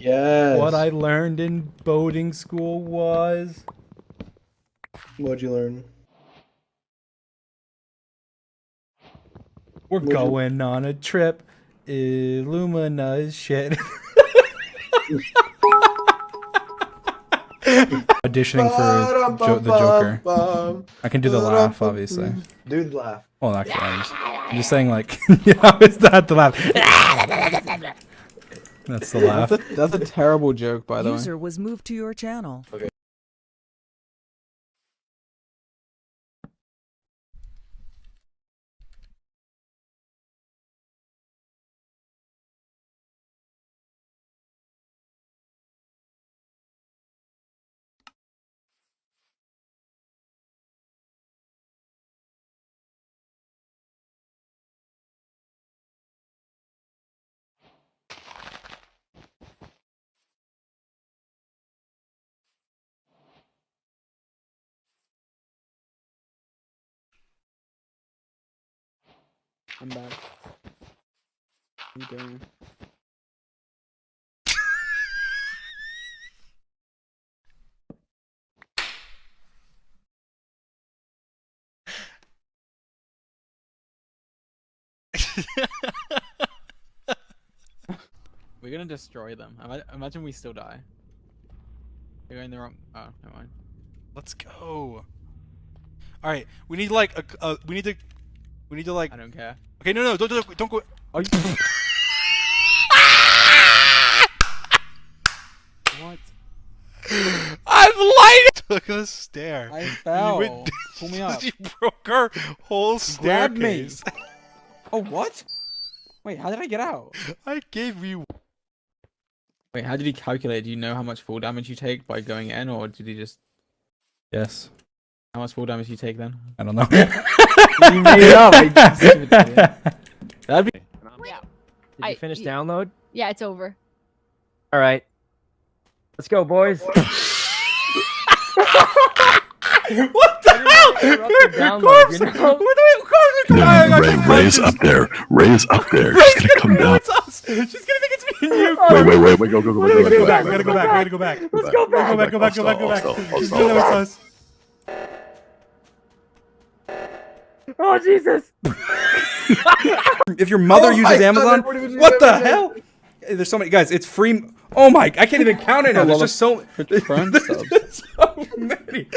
Yes. What I learned in boating school was... What'd you learn? We're going on a trip. Illumina's shit. Auditioning for the Joker. I can do the laugh, obviously. Do the laugh. Well, actually, I'm just saying, like, yeah, it's not the laugh. That's the laugh. That's a terrible joke, by the way. User was moved to your channel. Okay. I'm back. What are you doing? We're gonna destroy them. Imagine we still die. They're going the wrong. Oh, never mind. Let's go. All right, we need like we need to like. I don't care. Okay, no, don't go. Are you? What? I've lied. Took a stair. I fell. You went, Pull me up. You broke our whole Grab me. staircase. Oh, what? Wait, how did I get out? I gave you. Wait, how did he calculate? Do you know how much fall damage you take by going in, or did he just... Yes. How much fall damage you take then? I don't know. You made it up! That'd be... Yeah. Did you finish download? Yeah, it's over. All right. Let's go, boys. What the hell? Corpse! You know? Ray is up there. Ray is up there. She's gonna come down. She's gonna think it's me and you. Wait, go. We gotta go back. Let's go back. Go back. She's gonna know it's us. Oh, Jesus. If your mother uses Amazon, what the hell? There's so many guys. It's free. Oh my! I can't even count it now. There's just so. Prime subs. So many.